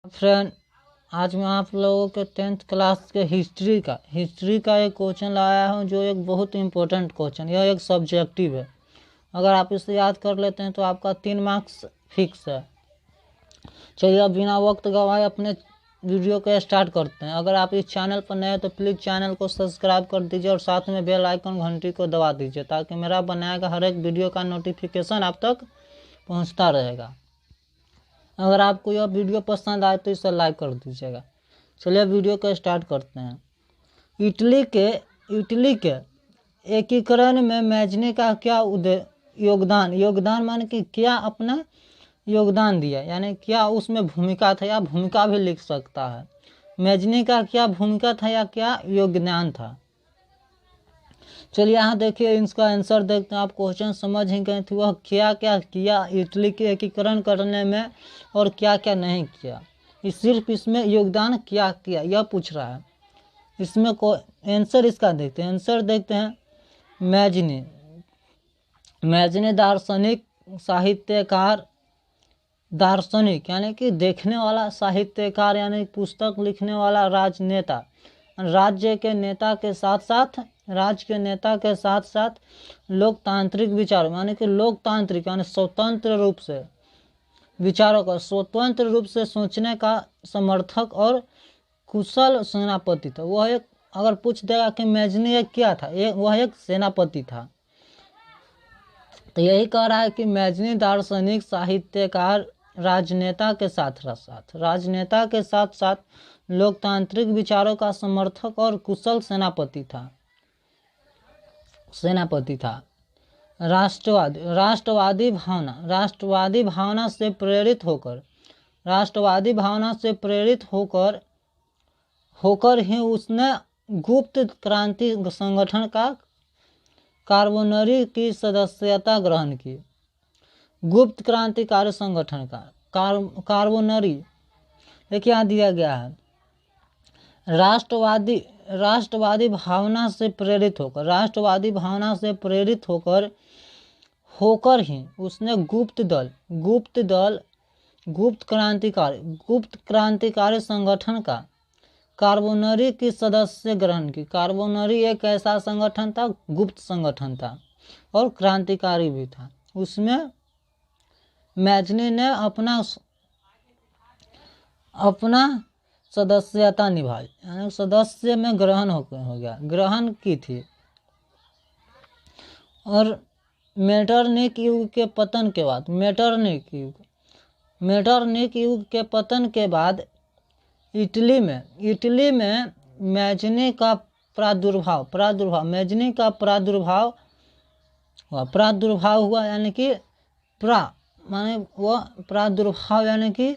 Friend, आज मैं आप लोगों के 10th क्लास के हिस्ट्री का एक क्वेश्चन लाया हूं जो एक बहुत इम्पोर्टेंट क्वेश्चन। यह एक सब्जेक्टिव है। अगर आप इसे याद कर लेते हैं तो आपका 3 मार्क्स फिक्स है। चलिए अब बिना वक्त गवाए अपने वीडियो को स्टार्ट करते हैं। अगर आप इस चैनल पर नए हैं तो प्लीज़ चैनल को सब्सक्राइब कर दीजिए और साथ में बेल आइकन घंटी को दबा दीजिए ताकि मेरा बनाया गया हर एक वीडियो का नोटिफिकेशन आप तक पहुँचता रहेगा। अगर आपको यह वीडियो पसंद आए तो इसे लाइक कर दीजिएगा। चलिए वीडियो को स्टार्ट करते हैं। इटली के एकीकरण में मैजनी का क्या योगदान माने कि क्या अपना योगदान दिया, यानी क्या उसमें भूमिका था, या भूमिका भी लिख सकता है। मैजनी का क्या भूमिका था या क्या योगदान था। चलिए यहाँ देखिए, इसका आंसर देखते हैं। आप क्वेश्चन समझ ही गए थे, वह क्या क्या किया इटली के एकीकरण करने में और क्या क्या नहीं किया। सिर्फ इसमें योगदान क्या किया यह पूछ रहा है। इसमें को आंसर इसका देखते हैं। आंसर देखते हैं। मैजनी दार्शनिक, साहित्यकार, दार्शनिक यानी कि देखने वाला, साहित्यकार यानी पुस्तक लिखने वाला, राजनेता, राज्य के नेता के साथ साथ लोकतांत्रिक विचार यानी कि लोकतांत्रिक यानी स्वतंत्र रूप से विचारों का, स्वतंत्र रूप से सोचने का समर्थक और कुशल सेनापति था। वह एक, अगर पूछ देगा कि मैजनी एक क्या था, वह एक सेनापति था। तो यही कह रहा है कि मैजनी दार्शनिक, साहित्यकार, राजनेता के साथ साथ लोकतांत्रिक विचारों का समर्थक और कुशल सेनापति था। राष्ट्रवादी भावना से प्रेरित होकर ही उसने गुप्त क्रांति संगठन का कार्बोनरी की सदस्यता ग्रहण की। गुप्त क्रांतिकारी संगठन का कार्बोनरी, देखिए यहाँ दिया गया है। राष्ट्रवादी भावना से प्रेरित होकर ही उसने गुप्त क्रांतिकारी संगठन का कार्बोनरी की सदस्य ग्रहण की। कार्बोनरी एक ऐसा संगठन था, गुप्त संगठन था और क्रांतिकारी भी था। उसमें मैजनी ने अपना सदस्यता निभाई, यानी सदस्य में ग्रहण की थी। और मेटरनिक युग के पतन के बाद इटली में मैजनी का प्रादुर्भाव हुआ, यानी कि प्रादुर्भाव यानी कि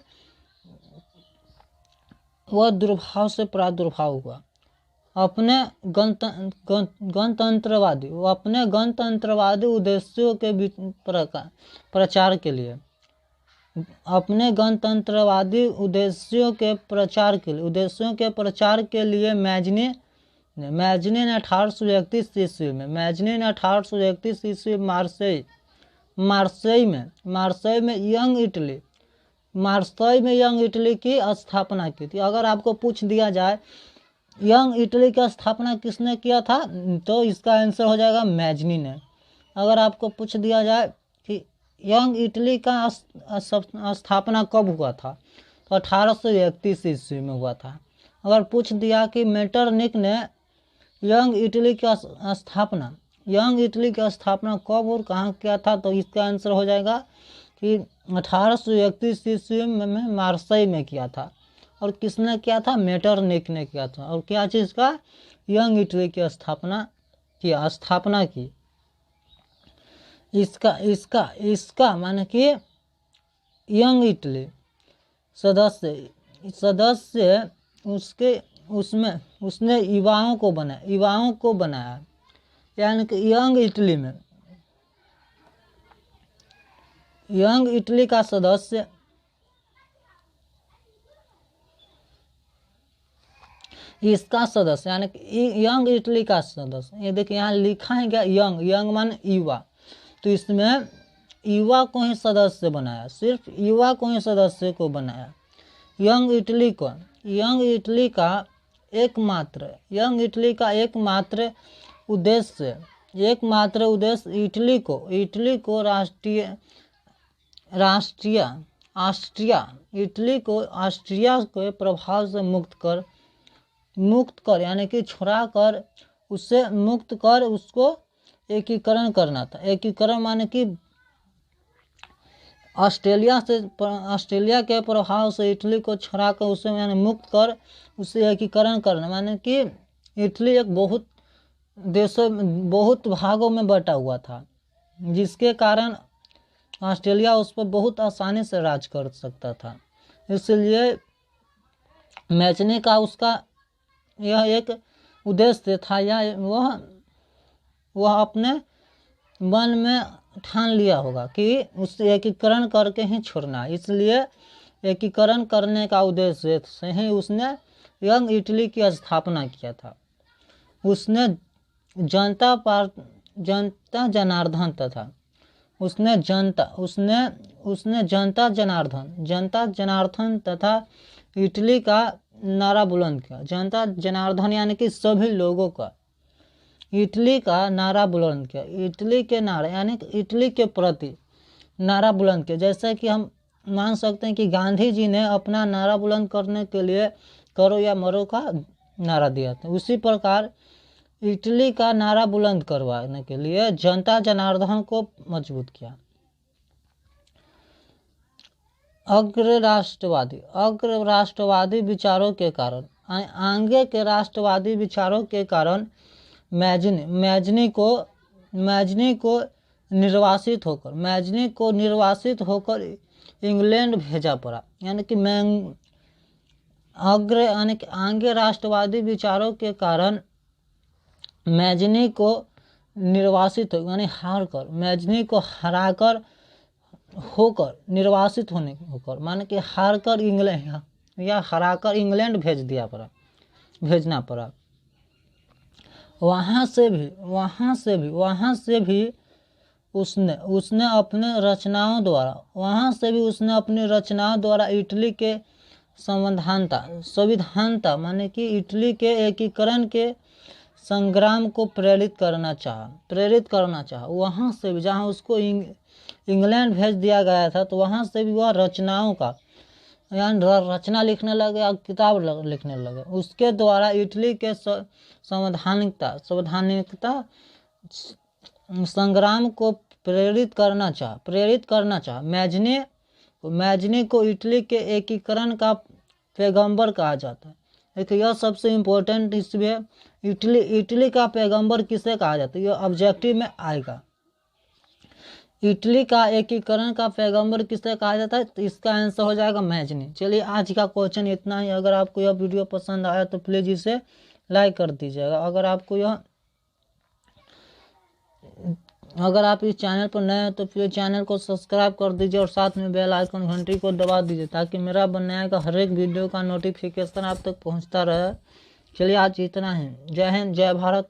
वह दुर्भाव से प्रादुर्भाव हुआ। अपने गणतंत्रवादी उद्देश्यों के प्रचार के लिए मैजनी ने 1831 ईस्वी मार्सेई में यंग इटली की स्थापना की थी। अगर आपको पूछ दिया जाए यंग इटली की स्थापना किसने किया था, तो इसका आंसर हो जाएगा मैजनी ने। अगर आपको पूछ दिया जाए कि यंग इटली का स्थापना कब हुआ था, तो 1831 ईस्वी में हुआ था। अगर पूछ दिया कि मेटरनिक ने यंग इटली की स्थापना कब और कहाँ किया था, तो इसका आंसर हो जाएगा कि 1831 ईस्वी में मार्सेई में किया था। और किसने किया था, मेटरनिक ने किया था। और क्या चीज़ का, यंग इटली की स्थापना की। इसका माने कि यंग इटली सदस्य उसने युवाओं को बनाया, यानी कि यंग इटली का सदस्य इसका सदस्य, यानी कि यंग इटली का सदस्य। ये देखिए यहाँ लिखा है क्या, यंग मान युवा, तो इसमें युवा को ही सदस्य बनाया, सिर्फ युवा को ही सदस्य को बनाया। यंग इटली का एकमात्र उद्देश्य इटली को ऑस्ट्रिया के प्रभाव से मुक्त कर यानी कि छुड़ा कर उसको एकीकरण करना था। एकीकरण माने कि ऑस्ट्रेलिया के प्रभाव से इटली को छुड़ा कर उसे यानी मुक्त कर उसे एकीकरण करना, माने कि इटली एक बहुत भागों में बटा हुआ था, जिसके कारण ऑस्ट्रेलिया उस पर बहुत आसानी से राज कर सकता था। इसलिए मैचनी का उसका यह एक उद्देश्य था, या वह अपने मन में ठान लिया होगा कि उससे एकीकरण करके ही छोड़ना। इसलिए एकीकरण करने का उद्देश्य से ही उसने यंग इटली की स्थापना किया था। उसने जनता जनार्दन तथा इटली का नारा बुलंद किया। जनता जनार्दन यानी कि सभी लोगों का इटली का नारा बुलंद किया। इटली के नारे यानी इटली के प्रति नारा बुलंद किया। जैसे कि हम मान सकते हैं कि गांधी जी ने अपना नारा बुलंद करने के लिए करो या मरो का नारा दिया था, उसी प्रकार इटली का नारा बुलंद करवाने के लिए जनता जनार्दन को मजबूत किया। अग्र राष्ट्रवादी विचारों के कारण आगे के राष्ट्रवादी विचारों के कारण मैजनी को निर्वासित होकर इंग्लैंड भेजा पड़ा। यानी कि आगे राष्ट्रवादी विचारों के कारण मैजनी को निर्वासित यानी मैजनी को हराकर होकर निर्वासित होकर माने कि हारकर हराकर इंग्लैंड भेजना पड़ा। वहाँ से भी उसने अपने रचनाओं द्वारा इटली के संविधानता माने कि इटली के एकीकरण के संग्राम को प्रेरित करना चाहा। वहाँ से भी जहाँ उसको इंग्लैंड भेज दिया गया था, तो वहाँ से भी वह रचनाओं का यानी रचना लिखने लगे और किताब लिखने लगे। उसके द्वारा इटली के संवैधानिकता संग्राम को प्रेरित करना चाहा। मैजनी को इटली के एकीकरण का पैगंबर कहा जाता है। एक यह सबसे इम्पोर्टेंट हिस्सा है। इटली का पैगंबर किसे कहा जाता है, यह ऑब्जेक्टिव में आएगा। इटली का एकीकरण का पैगंबर किसे कहा जाता है, तो इसका आंसर हो जाएगा मैजनी। चलिए आज का क्वेश्चन इतना ही। अगर आपको यह वीडियो पसंद आया तो प्लीज़ इसे लाइक कर दीजिएगा। अगर आप इस चैनल पर नए हैं तो प्लीज़ चैनल को सब्सक्राइब कर दीजिए और साथ में बेल आइकन घंटी को दबा दीजिए, ताकि मेरा बनाने का हर एक वीडियो का नोटिफिकेशन आप तक पहुंचता रहे। चलिए आज इतना ही। जय हिंद, जय भारत।